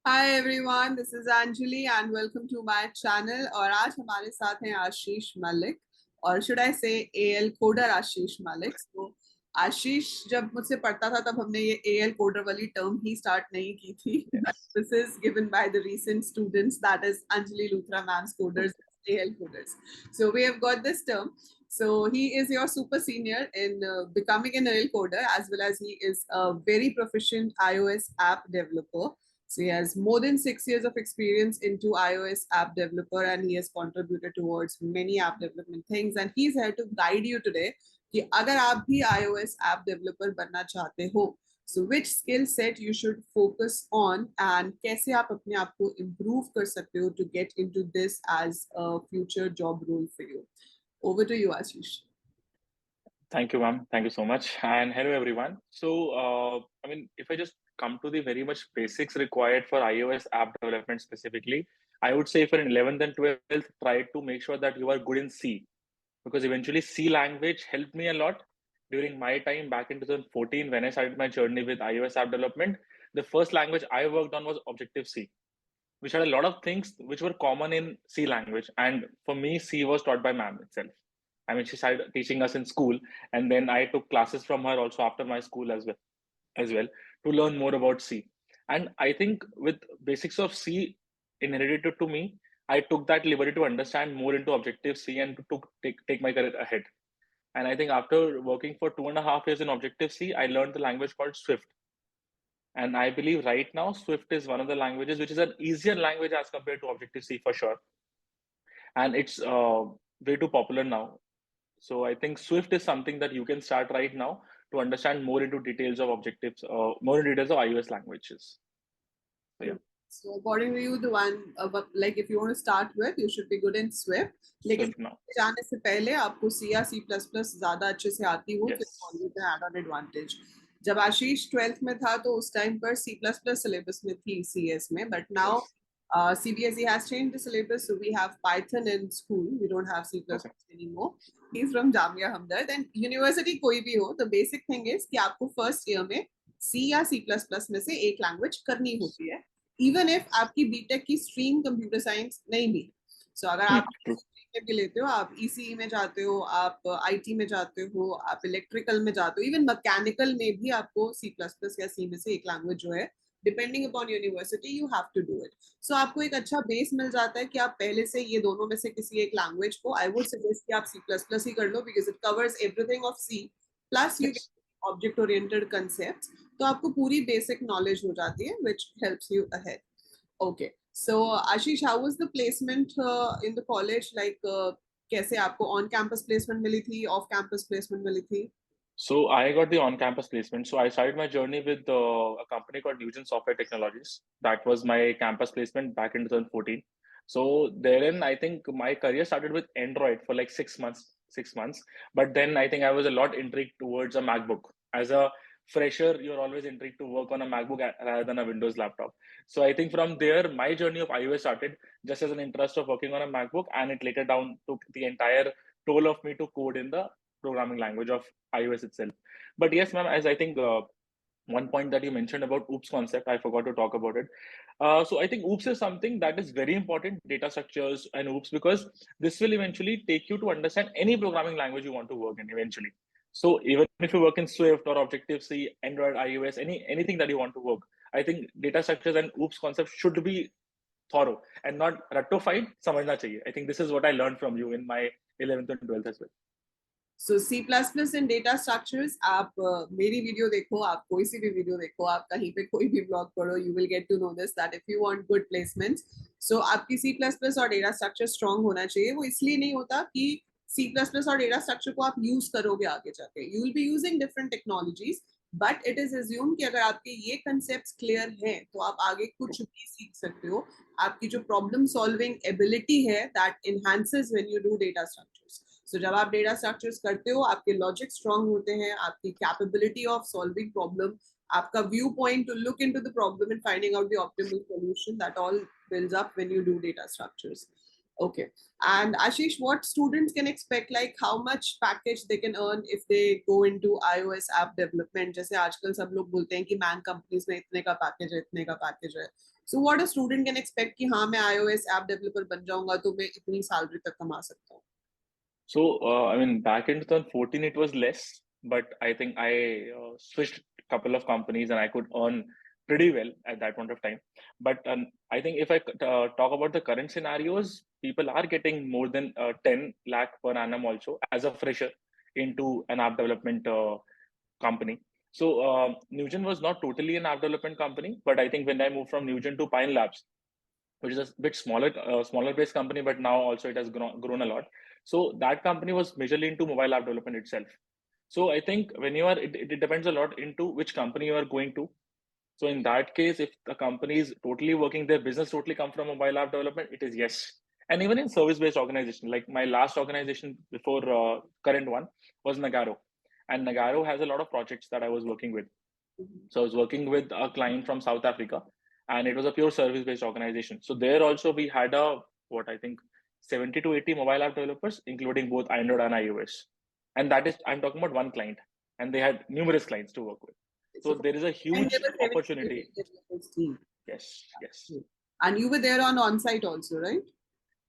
Hi everyone, this is Anjali and welcome to my channel. और आज हमारे साथ हैं आशीष मलिक और should I say AL coder Ashish Malik. So आशीष जब मुझसे पढ़ता था तब हमने ये AL coder वाली term ही start नहीं की थी. Yes. This is given by the recent students, that is Anjali Luthra ma'am's coders, AL coders. So we have got this term. So he is your super senior in becoming an AL coder, as well as he is a very proficient iOS app developer. So he has more than 6 years of experience into iOS app developer, and he has contributed towards many app development things. And he's here to guide you today कि अगर आप भी iOS app developer बनना चाहते हो, so which skill set you should focus on and कैसे आप अपने आप को improve कर सकते हो to get into this as a future job role for you. Over to you, Ashish. Thank you, ma'am. Thank you so much. And hello, everyone. So, if I just come to the very much basics required for iOS app development specifically, I would say for 11th and 12th, try to make sure that you are good in C, because eventually C language helped me a lot during my time back in 2014 when I started my journey with iOS app development. The first language I worked on was Objective-C, which had a lot of things which were common in C language. And for me, C was taught by ma'am itself. I mean, she started teaching us in school, and then I took classes from her also after my school as well to learn more about C. And I think with basics of C inherited to me, I took that liberty to understand more into Objective C and to take my career ahead. And I think after working for 2.5 years in Objective C, I learned the language called Swift. And I believe right now Swift is one of the languages which is an easier language as compared to Objective C for sure. And it's way too popular now. So I think Swift is something that you can start right now to understand more into details of objectives, more into details of iOS languages. So, yeah. So according to you, the one like if you want to start with, you should be good in Swift. लेकिन Swift now. जाने से पहले आपको C या C++ ज़्यादा अच्छे से आती हो, Yes. फिर you can add on advantage. जब आशीष 12th में था तो उस टाइम पर C++ syllabus में थी CS में, but now CBSE has changed the syllabus, so we have Python in school. We don't have C++ Okay. anymore. He's from Jamia Hamdard, and university कोई भी हो, the basic thing is कि आपको first year में C या C++ में से एक language करनी होती है, even if आपकी B.Tech की stream computer science नहीं भी. So अगर आप stream भी लेते हो, आप ECE में जाते हो, आप IT में जाते हो, आप electrical में जाते हो, even mechanical में भी आपको C++ या C में से एक language जो है, depending upon university, you have to do it. So आपको एक अच्छा base मिल जाता है कि आप पहले से ये दोनों में से किसी एक language को, I would suggest कि आप C++ ही कर लो, because it covers everything of C, plus you get object oriented concepts. तो आपको पूरी basic knowledge हो जाती है, which helps you ahead. Okay, so Ashish, how was the placement in the college? Like कैसे आपको on campus placement मिली थी, off campus placement मिली थी? So I got the on-campus placement. So I started my journey with a company called Newgen Software Technologies. That was my campus placement back in 2014. So therein, I think my career started with Android for like 6 months. 6 months, but then I think I was a lot intrigued towards a MacBook. As a fresher, you're always intrigued to work on a MacBook rather than a Windows laptop. So I think from there, my journey of iOS started just as an interest of working on a MacBook, and it later down took the entire toll of me to code in the programming language of iOS itself. But yes, ma'am, as I think one point that you mentioned about OOPS concept, I forgot to talk about it. So I think OOPS is something that is very important, data structures and OOPS, because this will eventually take you to understand any programming language you want to work in eventually. So even if you work in Swift or Objective-C, Android, iOS, anything that you want to work, I think data structures and OOPS concept should be thorough and not ratified. समझना चाहिए. I think this is what I learned from you in my 11th and 12th as well. So C++ and data structures, आप मेरी video देखो, आप कोई सी भी video देखो, आप कहीं पे कोई भी ब्लॉग पढ़ो, you will get to know this that if you want good placements, so आपकी C++ और data structure strong होना चाहिए. वो इसलिए नहीं होता कि C++ और data structure को आप use करोगे आगे जाके. You will be using different technologies, but it is assumed कि अगर आपके ये concepts clear हैं, तो आप आगे कुछ भी सीख सकते हो. आपकी जो problem solving ability है, that enhances when you do data structures. So जब आप डेटा स्ट्रक्चर्स करते हो, आपके लॉजिक स्ट्रांग होते हैं, आपकी कैपेबिलिटी ऑफ सॉल्विंग प्रॉब्लम, आपका view point two look into the problem and finding out the optimal solution, that all builds up when you do data structures. Okay. And Ashish, what students can expect, like how much package they can earn if they go into iOS app development? जैसे आजकल सब लोग बोलते हैं कि man companies में इतने का पैकेज है, इतने का पैकेज है. So what a student can expect कि हाँ मैं iOS app developer बन जाऊंगा तो मैं इतनी सैलरी तक कमा सकता हूँ. So, I mean, back in 2014, it was less, but I think I switched a couple of companies and I could earn pretty well at that point of time. But I think if I talk about the current scenarios, people are getting more than 10 lakh per annum also as a fresher into an app development company. So, Newgen was not totally an app development company, but I think when I moved from Newgen to Pine Labs, which is a bit smaller based company, but now also it has grown a lot. So that company was majorly into mobile app development itself. So I think when you are, it depends a lot into which company you are going to. So in that case, if the company is totally working, their business totally come from mobile app development, it is yes. And even in service-based organization, like my last organization before current one was Nagaro, and Nagaro has a lot of projects that I was working with. So I was working with a client from South Africa, and it was a pure service-based organization. So there also we had what I think 70 to 80 mobile app developers, including both Android and iOS. And that is, I'm talking about one client, and they had numerous clients to work with. So So there is a and they huge were 70 opportunity. developers team. Yes, yes, And you were there on site also, right?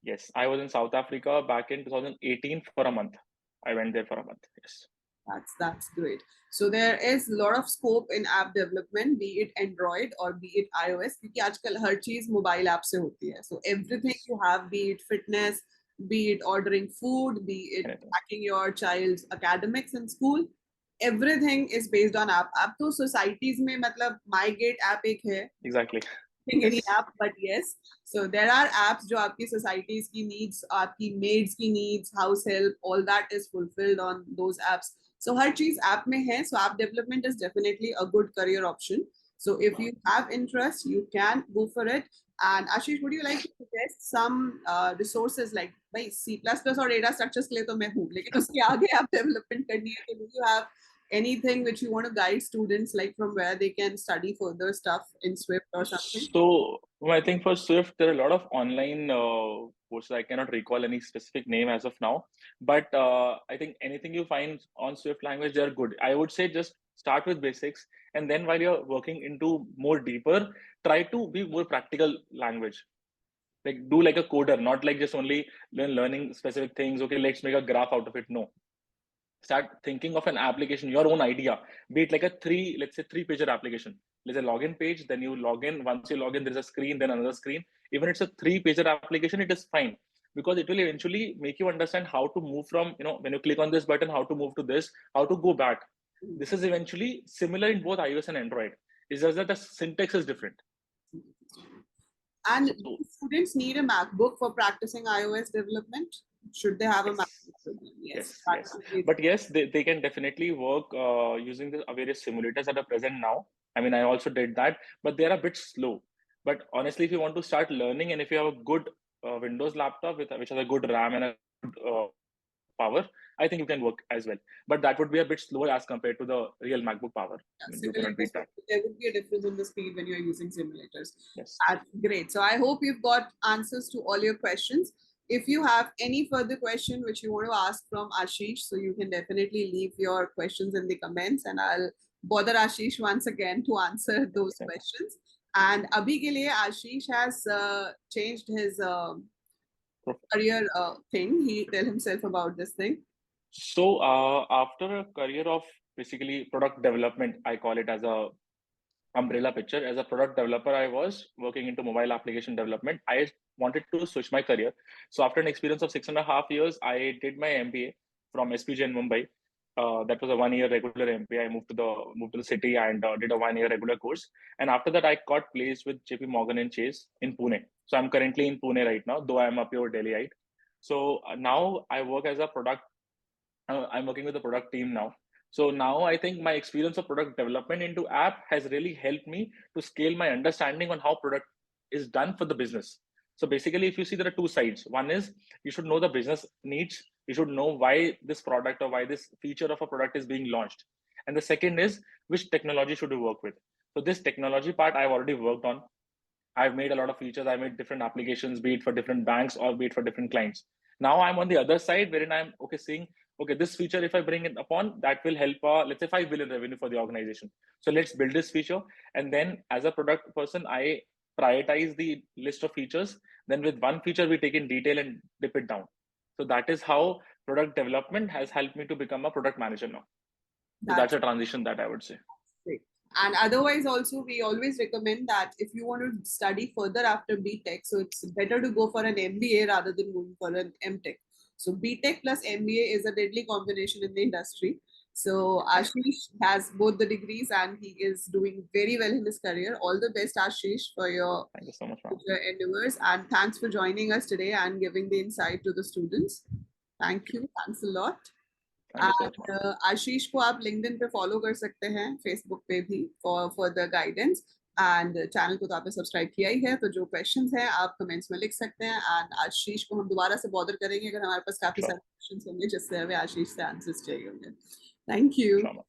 yes. I was in South Africa back in 2018 for a month. I went there for a month. Yes. That's great. So there is a lot of scope in app development, be it Android or be it iOS, क्योंकि आजकल हर चीज mobile app से होती है. So everything Yes. you have, be it fitness, be it ordering food, be it Anything. tracking your child's academics in school, everything is based on app. अब तो societies में मतलब My Gate app एक है, Exactly. any Yes. app, but yes. So there are apps जो आपकी societies की needs, आपकी maids की needs, house help, all that is fulfilled on those apps. So हर चीज app में है. So app development is definitely a good career option. So if you have interest, you can go for it. And Ashish, would you like to suggest some resources like भाई C++ और data structures के लिए तो मैं हूँ, लेकिन उसके आगे app development करनी है तो do you have anything which you want to guide students, like from where they can study further stuff in Swift or something? So well, I think for Swift, there are a lot of online courses. I cannot recall any specific name as of now, but I think anything you find on Swift language, they are good. I would say just start with basics, and then while you're working into more deeper, try to be more practical language. Like do like a coder, not like just only learning specific things. Okay, let's make a graph out of it. No, start thinking of an application, your own idea, be it like a let's say 3 pager application. There's a login page, then you log in. Once you log in, there's a screen, then another screen. Even it's a 3 pager application, it is fine because it will eventually make you understand how to move from, when you click on this button, how to move to this, how to go back. This is eventually similar in both iOS and Android. It's just that the syntax is different. And So, do students need a MacBook for practicing iOS development? Should they have a yes. MacBook with them? Yes, Yes, that yes. would be But yes, they can definitely work using the various simulators that are present now. I mean, I also did that, but they're a bit slow. But honestly, if you want to start learning and if you have a good Windows laptop which has a good RAM and a good power, I think you can work as well. But that would be a bit slower as compared to the real MacBook power. I mean, you cannot simulators. beat that. There would be a difference in the speed when you're using simulators. Yes. That's great. So I hope you've got answers to all your questions. If you have any further question which you want to ask from Ashish, so you can definitely leave your questions in the comments, and I'll bother Ashish once again to answer those questions. And abhi ke liye Ashish has changed his career thing. He tell himself about this thing. So after a career of basically product development, I call it as a umbrella picture. As a product developer, I was working into mobile application development. I wanted to switch my career. So after an experience of 6.5 years, I did my MBA from SPJ in Mumbai. That was a 1 year regular MBA. I moved to the city and did a 1 year regular course. And after that, I got placed with JP Morgan and Chase in Pune. So I'm currently in Pune right now, though I'm a pure Delhiite. So now I work as a product. I'm working with the product team now. So now I think my experience of product development into app has really helped me to scale my understanding on how product is done for the business. So basically, if you see, there are two sides. One is you should know the business needs. You should know why this product or why this feature of a product is being launched. And the second is which technology should you work with. So this technology part I've already worked on. I've made a lot of features. I made different applications, be it for different banks or be it for different clients. Now I'm on the other side, wherein I'm okay seeing, okay, this feature, if I bring it upon, that will help, let's say, 5 billion revenue for the organization. So let's build this feature. And then as a product person, I prioritize the list of features. Then with one feature, we take in detail and dip it down. So that is how product development has helped me to become a product manager now. So that's That's a transition that I would say. great. And otherwise, also, we always recommend that if you want to study further after B.Tech, so it's better to go for an MBA rather than going for an M.Tech. So B.Tech plus MBA is a deadly combination in the industry. So Ashish has both the degrees and he is doing very well in his career. All the best, Ashish, for your Thank you so much, ma'am. future endeavors. And thanks for joining us today and giving the insight to the students. Thank you. Thanks a lot. Thank you so much, ma'am. आशीष को आप LinkedIn पे follow कर सकते हैं, Facebook पे भी for further guidance, and channel को तो आपने सब्सक्राइब किया ही है, तो जो क्वेश्चंस हैं आप कमेंट्स में लिख सकते हैं, एंड आशीष को हम दोबारा से बॉदर करेंगे अगर हमारे पास काफी Sure. सारे क्वेश्चंस होंगे जिससे हमें आशीष से आंसर्स चाहिए होंगे. Thank you. Sure, ma'am.